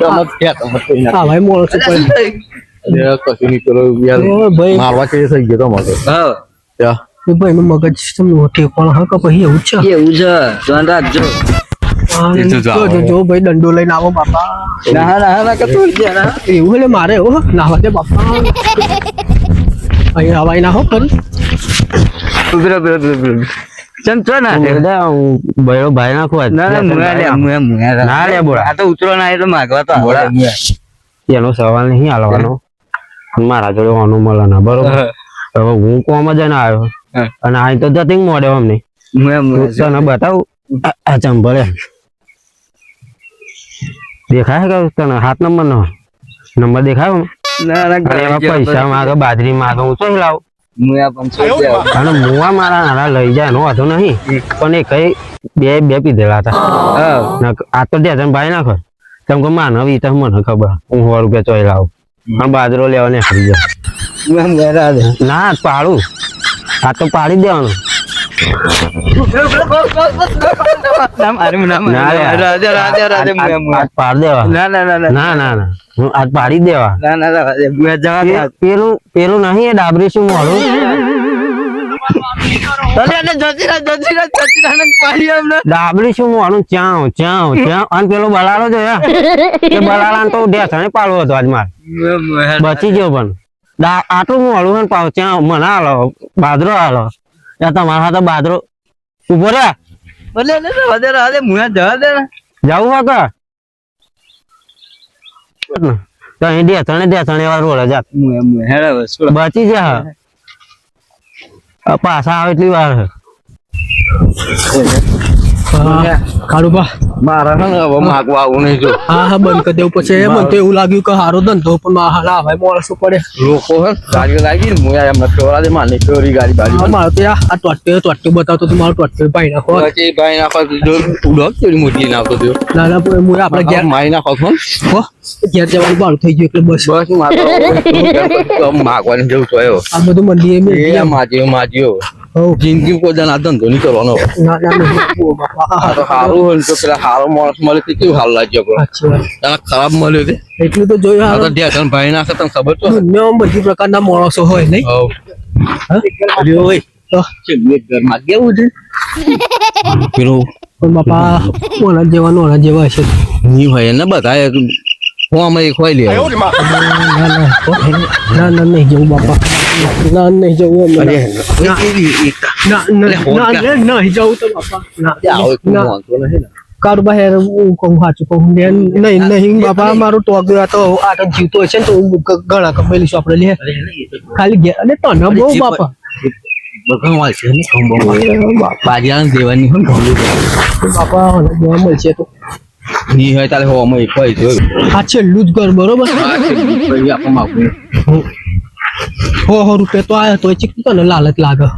હા ભાઈ મોડો છું કશું નહીં કરો યાર મારવા કે થઈ ગયો તમારે હા ભાઈ નું મગજ તમને ઠેકવાનું હા કે પછી એવું છે ધ્યાન રાખજો જો ભાઈ દંડો લઈને આવો બાપા ના કે તું એવું એટલે મારે એવું નાવા દે બાપા અહીં હવાઈ ના હો ફરી ચમ છો ના ભાઈ નાખો ના લે બોલા આ તો ઉતરો ના એટલે માગવા તો એનો સવાલ નહીં હાલવાનો મારા જોડે હોનું મળે ના બરોબર હવે હું કોમ જ ને આવ્યો અને આ તો જતી મોડે અમને તને બતાવું આ ચંપલે દેખાય કે તને 7 નંબર નો નંબર દેખાયો પૈસા માગે બાજરી માગે હું તો લાવું અને મુવા મારા નાના લઈ જાય એનો વાંધો નહીં પણ એ કઈ બે પીધેલા હતા આ તો ત્યાં ભાઈ નાખો કેમ કે માનવ ઈ તો મને ખબર હું 100 રૂપિયા ચોઈ લાવું પણ બાજરો લેવા ને ખરી જાય ના પાડું આ તો પાડી દેવાનું પાડી દેવા પેલું નહીં એ ડાબરી શું મોડું ડાબરી શું મોડું ચાવ અને પેલો બલાડો જોયા એ બલાડા તો ઢેસણે પાડવો હતો આજ મારે બચી ગયો પણ આટલું મોડું ને પાવ ત્યાં મને હાલો બાદરો હાલો તમારા હાથે બાદરો ઉભો રે જવું હા કે અહીં ઢેસણે એવા રોડ જાત બચી જા પાછા આવે એટલી વાર કાળુબા મારા માગવા આવું નહીં જો હા બંધ કરી દેવું પછી મને તો એવું લાગ્યું કે હારો ધંધો પણ હાલા ભાઈ મોડું પડે લોકો ગાડીઓ લાગી ને મુયા એમ નતો દે માની ચોરી ગાડી બાડી મારો તો આ ટોટે બતાવતો તો મારો ટોટે ભાઈ નાખો ભાઈ નાખો જો ઉડો ચોરી મોટી નાખો દો ના મુયા આપણે ઘેર મારી નાખો હો ઘેર જવાનું બારું થઈ ગયું એટલે બસ માગવાની જવું તો આવ્યો આ બધું મંદિર માજ્યો જિંદગી કોઈ જણ આ ધંધો નહીં કરવાનો સારું હોય તો પેલા સારો માણસ મળે તે કેવું હાલ લાગ્યો ખરાબ મળ્યો તે એટલું તો જોયું ભાઈ નાખે તને ખબર તો બધી પ્રકારના માણસો હોય નહીં કેવું છે પેલું પણ બાપા ઓના જેવા હશે નહીં હોય ને બધા હું અમે ખોઈ લે ના નહીં જવું બાપા ના નહીં જવું નહીં જવું તો બાપા કારુબા હેર હું કહું સાચું કહું નહીં બાપા મારું ટોક તો આટો જીવતો હશે ને તો હું ઘણા કમેલીશું આપણે લે ખાલી ગયા અને તને બહુ બાપા દેવાની બાપા જોવા મળશે તો નહીં હોય તારે હોવામાં ખોઈ જોયું આ છેલ્લું જ ઘર બરોબર હો રૂપિયા તો આવ્યો તો ચીકતું તને લાલચ લાગે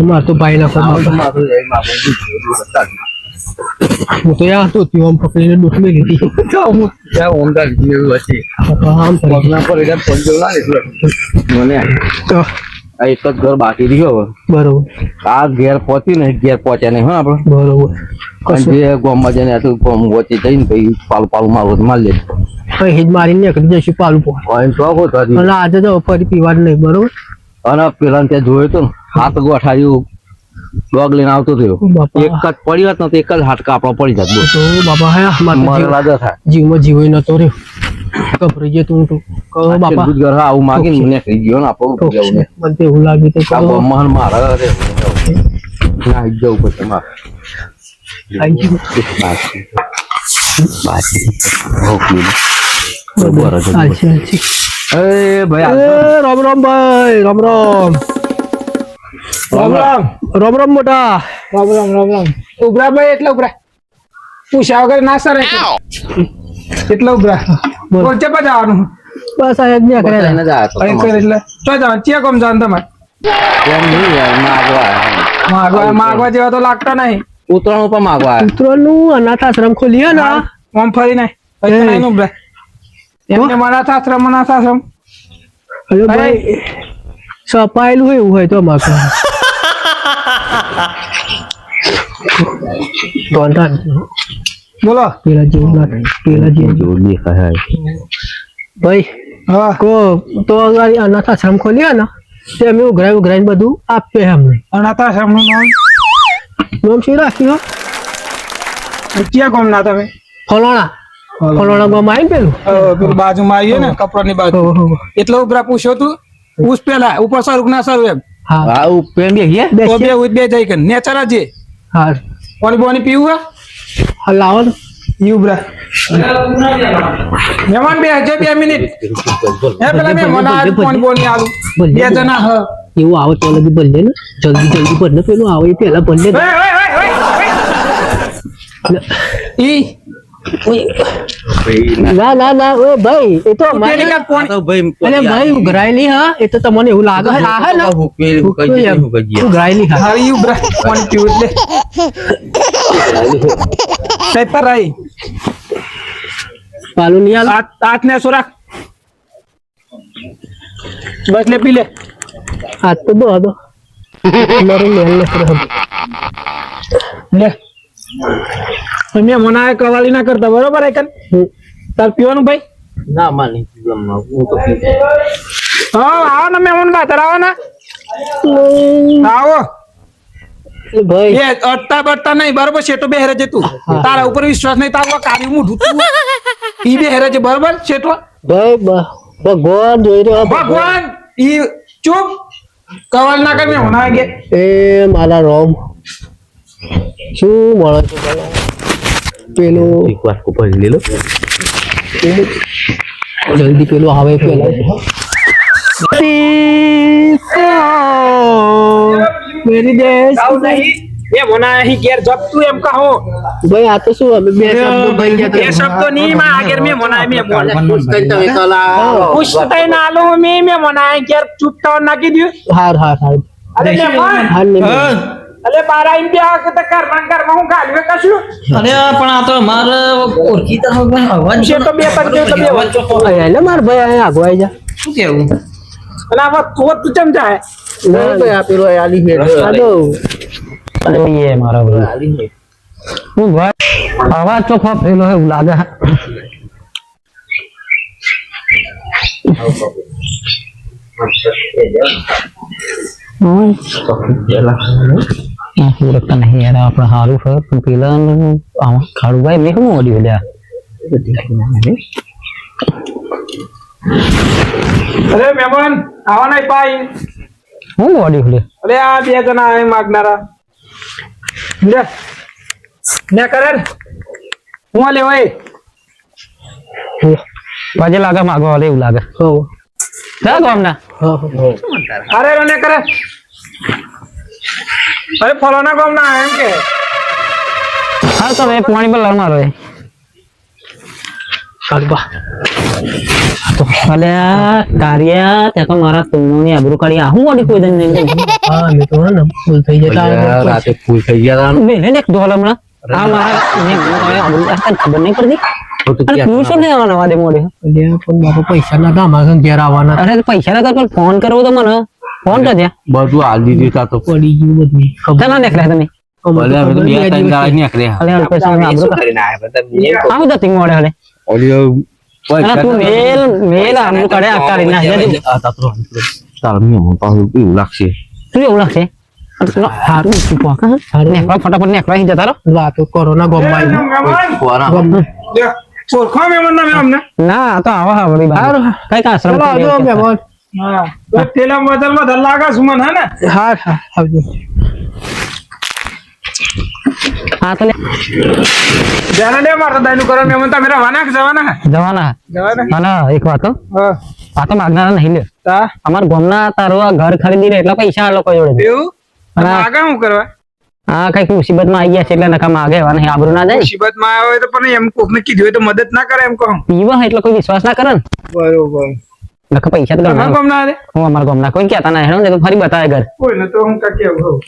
માર તો ભાઈ ના હું તો યાર તો આમ પકડીને દુઃખ મેં લીધી એક જ ઘર બાકી રહ્યો બરોબર આ ઘેર પહોંચ્યું ને ઘેર પહોંચ્યા નહીં હા આપડે બરોબર જે ગામમાં જઈને ગામ વચ્ચે જઈને પછી પાલું મારું મારી લે પછી મારીને નીકળી જઈશું પાલું અને આજે તો ફરી પીવાનું નહીં બરોબર અને પેલા ત્યાં જોયું તો હાથ ગોઠાયું ડોગ લઈને આવતો થયો એક જ પડી હોત ને તો એક જ હાડકા આપણો પડી જાત બાપા હા જીવમાં જીવ નતો રહ્યો ગભરાઈ ગયો તું બાપા ઘર આવું માગી મને થઈ ગયો ને આપણું મને એવું લાગ્યું તો મારા ના જવું પછી મારે રામ રામ ભાઈ રામ રામ રામ રામ મોટા રામ ઉભરા ભાઈ એટલે ઉભરા પૂછ્યા વગર ના સર એટલે ઉભરા વચ્ચે પણ જવાનું બસ આ જ એટલે તો જવાનું ચિયા કોમ જવાનું તમારે માગવા જેવા તો લાગતા નહીં ઉતરાણ ઉપર માગવા ઉતરાણનું અનાથ આશ્રમ ખોલીએ ને આમ ફરી નહીં ઉભરા એમને અનાથ આશ્રમ અરે ભાઈ સપાયેલું હોય એવું હોય તો અમારે બોલો પેલા જેવું ના થાય પેલા જેવું જોર દેખાય ભાઈ હા કો તો અગાડી અનાથ આશ્રમ ખોલ્યા ને તે અમે ઉઘરાઈને બધું આપે અમને અનાથ આશ્રમનું નામ નામ શું રાખ્યું ક્યાં ગામ ના તમે ફલોણા ગામ આવી પેલું પેલું બાજુમાં આવીએ ને કપડાની બાજુ એટલે ઉભરા પૂછ્યો તું પૂછ પેલા ઉપર સારું કે ના સારું એમ હા હા ઉપર બે ગયા તો બે જાય કે નેચર છે હા પાણી પીવું હા લાવો ને ઈ ઉભરા મહેમાન બે હજે 2 મિનિટ હે પેલા મહેમાન આ પાણી આલું બે જણા હ એવું આવે તો લગી ભરલે ને જલ્દી ભરને પેલું આવે એ પેલા ભરલે ઈ ના ઓય ભાઈ એ તો અમારે અરે ભાઈ ઉઘરાયેલી હા એ તો તમને એવું લાગે આ હે ને ઉઘરાયેલી હા હારી ઉભરા પાણી પીવું એટલે પેપર આઈ પાલુ નહીં આલ હાથ ને સોરા બસ લે પી લે હાથ તો દો મારું મેલ ને લે તમે મનાય કવાલી ના કરતા બરોબર આઈકન તાર પીવાનું ભાઈ ના માની હું તો હા આવો ને મહેમાન બાતર આવો ને આવો ભાઈ એ અટતા બટતા નહીં બરોબર શેઠો બેહરે છે તું તારા ઉપર વિશ્વાસ નહીં તારું આ કાર્ય મોઢું તું ઈ બેહરે છે બરોબર શેઠો ભાઈ ભગવાન જોઈ રહ્યો ભગવાન ઈ ચૂપ કવાલ ના કર મહેમાન આવી ગયા એ મારા રોમ શું મળે છે પેલું એક વાર ઉપર લેલો જલ્દી પેલું આવે પેલા મેરી દેશ એ મોના અહીં ઘેર જપ તું એમ કહો ભાઈ આ તો શું અમે બે શબ્દો ભાઈ એ ગયા શબ્દો નહીં માં આગળ મે મોના મે મોન હતા પૂછતા ના આલો મે મોના ઘેર ચૂપ તો નાખી દઉં હાર અરે મહેમાન હાર નહીં અલે બારા ઇન્ડિયા કે તો કર હું ગાલ્યો કશું અરે પણ આ તો મારે ઓળખીતા અવાજ છે તો બે તક દે તો બે વચ્ચો એટલે માર ભાઈ અહીંયા આગો આવી જા શું કેવું અને આ તો તું ચમ જાય ના ભાઈ આ પેલો આલી છે આ તો એ મારા ભાઈ હું ભાઈ અવાજ તો ફેલો એવું લાગે ઓળખતા નહીં યાર આપણે સારું છે પણ પેલા આમાં ખાડું ભાઈ મેં કેમ ઓડી ગયા અરે મહેમાન આવા નહીં પાઈ હું ઓડી ખુલે અરે આ બે જણા આય માગનારા લે ને કરે હું લે ઓય પાજે લાગે માગવા વાલે એવું લાગે હો જા ગામના અરે ને કરે અરે ફલાના ગામ ના એમ કે હા તો એ પાણી પર લડ મારો કાઢવા અલે કાર્યા તે તો મારા તુણોની આબરૂ કાઢી આ હું ઓડી કોઈ દન નહીં હા મેં તો ને ફૂલ થઈ જતા રાતે ફૂલ થઈ ગયા મેં ને ડોલ હમણાં આ મારા ને આબરૂ કાઢતા ખબર નહીં પડતી અરે તું શું લેવા નવા દે મોડે એટલે પણ બાપા પૈસા ના હતા અમારે ઘેર આવવાના અરે પૈસા ના પણ ફોન કરવો તો મને ફોન કરજે બધું હાલ દીધું તા તો પડી ગયું બધું ખબર તને નીકળ્યા તમે ભલે હવે તો બે ત્રણ દાડા નીકળ્યા અલે અલ્પે સમય આબરૂ આવું જતી મોડે હલે ઓલી અરે તું મેલ આબરૂ કાઢે આ કાઢી ના આ તાત્રો તાર મેં પાછું એવું લાગશે તું એવું લાગશે હારું તું પોકા નેકળા ફટાફટ નેકળા હી જતા રહો વાતો કોરોના ગોમમાં મહેમાન કોરા ઓળખો મહેમાન ના અમને ના તો આવા હા વળી બાર કઈ આશ્રમ ચલો આવજો મહેમાન હા તો તેલા બદલમાં ધર લાગે સુમન હે ને હા હા આવજો હા તો લે જાણે લે મારતા દાયનું કરો મહેમાન તમે રવાના કે જવાના જવાના ના એક વાત હો હા આ તો માગનારા નહીં લે તા અમાર ગામના તારો આ ઘર ખરીદી લે એટલા પૈસા આ લોકો જોડે એવું આગળ શું કરવા હા કઈક મુસીબત માં આવી ગયા છે એટલે નકા માગે એવા નહીં આબરૂ ના જાય મુસીબત માં આવ્યો હોય તો પણ એમ કોકને કીધું હોય તો મદદ ના કરે એમ કહું પીવા એટલે કોઈ વિશ્વાસ ના કરે ને બરોબર નકા પૈસા તો તમારા ગણવા ગામ ના હું અમારા ગામના કોઈ કહેતા ના હેડો ને તો ફરી બતાવે ઘર કોઈ ને તો હું કા કેવું